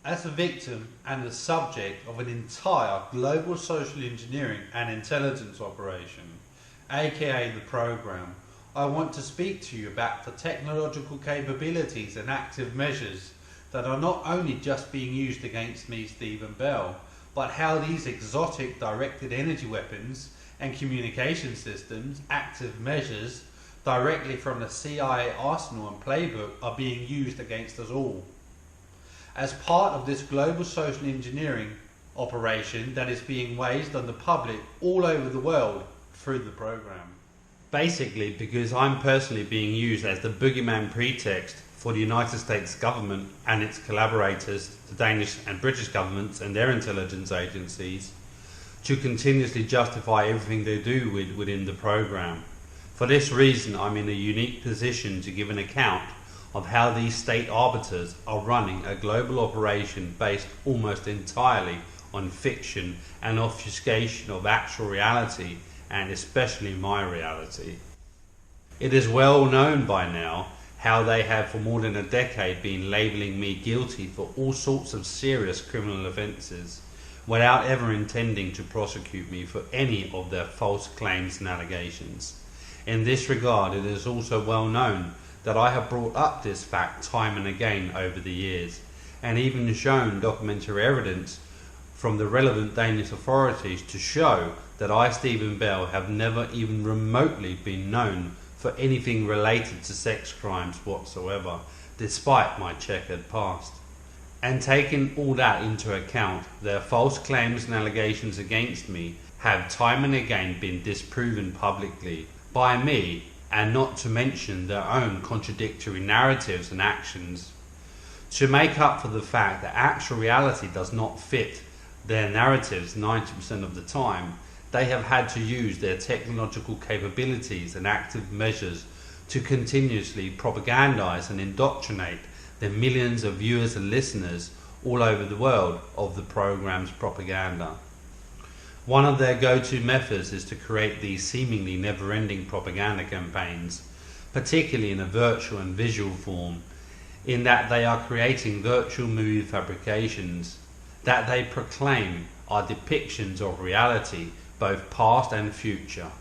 As a victim and the subject of an entire global social engineering and intelligence operation, aka the program, I want to speak to you about the technological capabilities and active measures that are not only just being used against me, Stephen Bell, but how these exotic directed energy weapons and communication systems, active measures, directly from the CIA Arsenal and Playbook are being used against us all. As part of this global social engineering operation that is being waged on the public all over the world through the program. Basically because I'm personally being used as the boogeyman pretext for the United States government and its collaborators, the Danish and British governments and their intelligence agencies, to continuously justify everything they do within the program. For this reason, I'm in a unique position to give an account of how these state arbiters are running a global operation based almost entirely on fiction and obfuscation of actual reality, and especially my reality. It is well known by now how they have for more than a decade been labelling me guilty for all sorts of serious criminal offences without ever intending to prosecute me for any of their false claims and allegations. In this regard, it is also well known that I have brought up this fact time and again over the years, and even shown documentary evidence from the relevant Danish authorities to show that I, Stephen Bell, have never even remotely been known for anything related to sex crimes whatsoever, despite my checkered past. And taking all that into account, their false claims and allegations against me have time and again been disproven publicly by me, and not to mention their own contradictory narratives and actions. To make up for the fact that actual reality does not fit their narratives 90% of the time, they have had to use their technological capabilities and active measures to continuously propagandize and indoctrinate the millions of viewers and listeners all over the world of the program's propaganda. One of their go-to methods is to create these seemingly never-ending propaganda campaigns, particularly in a virtual and visual form, in that they are creating virtual movie fabrications that they proclaim are depictions of reality, both past and future,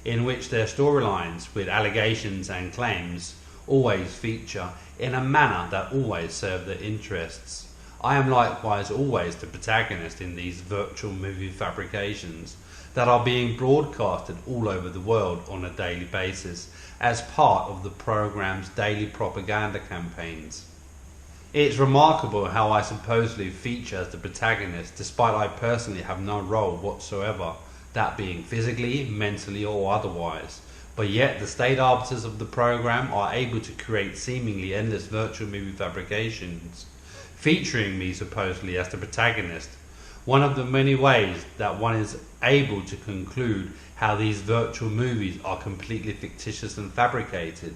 in which their storylines with allegations and claims always feature in a manner that always serve their interests. I am likewise always the protagonist in these virtual movie fabrications that are being broadcasted all over the world on a daily basis as part of the program's daily propaganda campaigns. It's remarkable how I supposedly feature as the protagonist despite I personally have no role whatsoever, that being physically, mentally or otherwise. But yet the state arbiters of the program are able to create seemingly endless virtual movie fabrications featuring me supposedly as the protagonist. One of the many ways that one is able to conclude how these virtual movies are completely fictitious and fabricated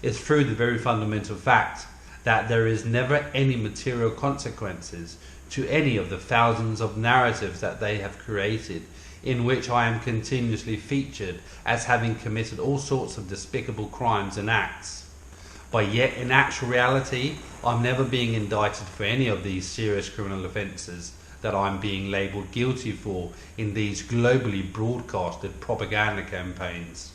is through the very fundamental fact that there is never any material consequences to any of the thousands of narratives that they have created, in which I am continuously featured as having committed all sorts of despicable crimes and acts. But yet in actual reality, I'm never being indicted for any of these serious criminal offences that I'm being labelled guilty for in these globally broadcasted propaganda campaigns.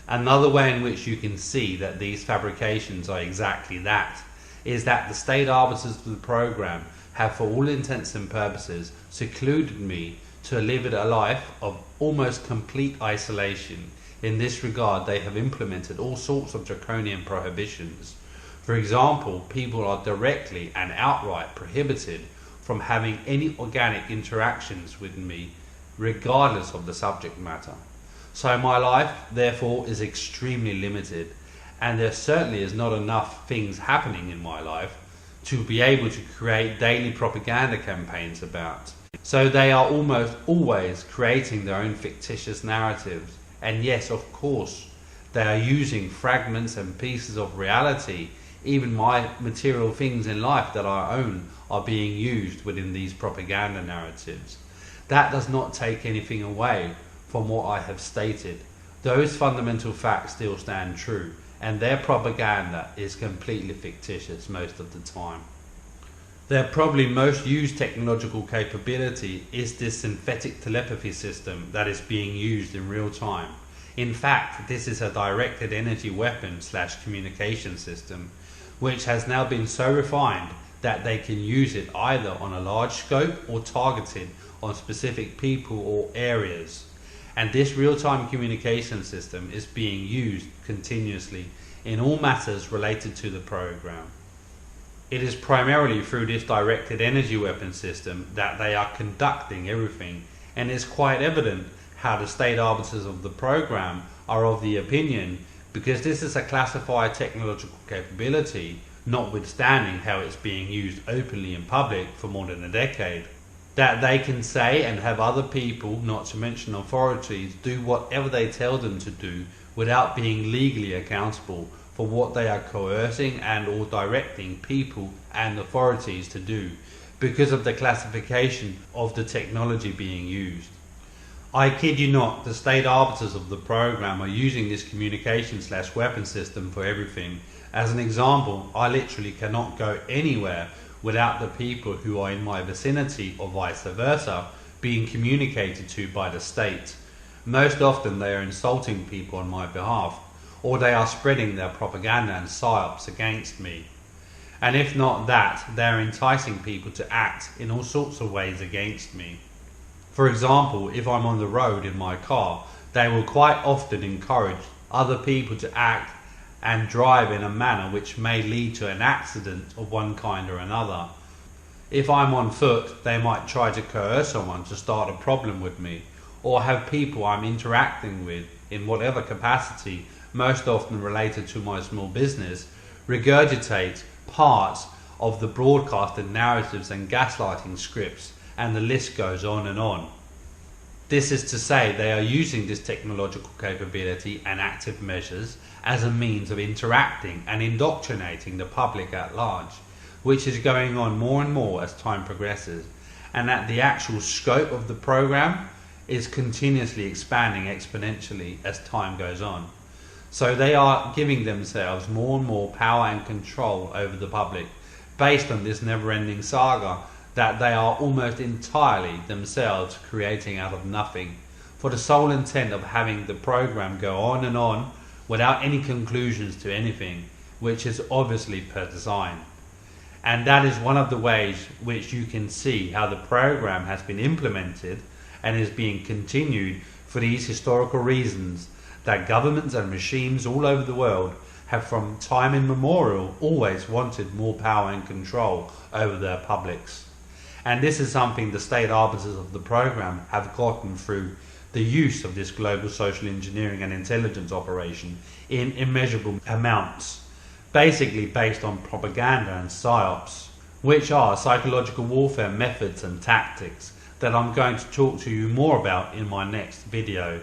Another way in which you can see that these fabrications are exactly that is that the state arbiters of the program have for all intents and purposes secluded me to live a life of almost complete isolation. In this regard, they have implemented all sorts of draconian prohibitions. For example, people are directly and outright prohibited from having any organic interactions with me, regardless of the subject matter. So my life, therefore, is extremely limited, and there certainly is not enough things happening in my life to be able to create daily propaganda campaigns about. So they are almost always creating their own fictitious narratives. And yes, of course, they are using fragments and pieces of reality. Even my material things in life that I own are being used within these propaganda narratives. That does not take anything away from what I have stated. Those fundamental facts still stand true, and their propaganda is completely fictitious most of the time. Their probably most used technological capability is this synthetic telepathy system that is being used in real time. In fact, this is a directed energy weapon / communication system, which has now been so refined that they can use it either on a large scope or targeted on specific people or areas. And this real-time communication system is being used continuously in all matters related to the program. It is primarily through this directed energy weapon system that they are conducting everything, and it's quite evident how the state arbiters of the program are of the opinion, because this is a classified technological capability, notwithstanding how it's being used openly in public for more than a decade, that they can say and have other people, not to mention authorities, do whatever they tell them to do without being legally accountable for what they are coercing and or directing people and authorities to do, because of the classification of the technology being used. I kid you not, the state arbiters of the program are using this communication / weapon system for everything. As an example, I literally cannot go anywhere without the people who are in my vicinity or vice versa being communicated to by the state. Most often they are insulting people on my behalf, or they are spreading their propaganda and psyops against me. And if not that, they are enticing people to act in all sorts of ways against me. For example, if I'm on the road in my car, they will quite often encourage other people to act and drive in a manner which may lead to an accident of one kind or another. If I'm on foot, they might try to coerce someone to start a problem with me, or have people I'm interacting with in whatever capacity, most often related to my small business, regurgitate parts of the broadcasted narratives and gaslighting scripts, and the list goes on and on. This is to say, they are using this technological capability and active measures as a means of interacting and indoctrinating the public at large, which is going on more and more as time progresses, and that the actual scope of the program is continuously expanding exponentially as time goes on. So they are giving themselves more and more power and control over the public, based on this never-ending saga that they are almost entirely themselves creating out of nothing, for the sole intent of having the program go on and on without any conclusions to anything, which is obviously per design. And that is one of the ways which you can see how the program has been implemented and is being continued for these historical reasons that governments and regimes all over the world have from time immemorial always wanted more power and control over their publics. And this is something the state arbiters of the program have gotten through the use of this global social engineering and intelligence operation in immeasurable amounts, basically based on propaganda and psyops, which are psychological warfare methods and tactics that I'm going to talk to you more about in my next video.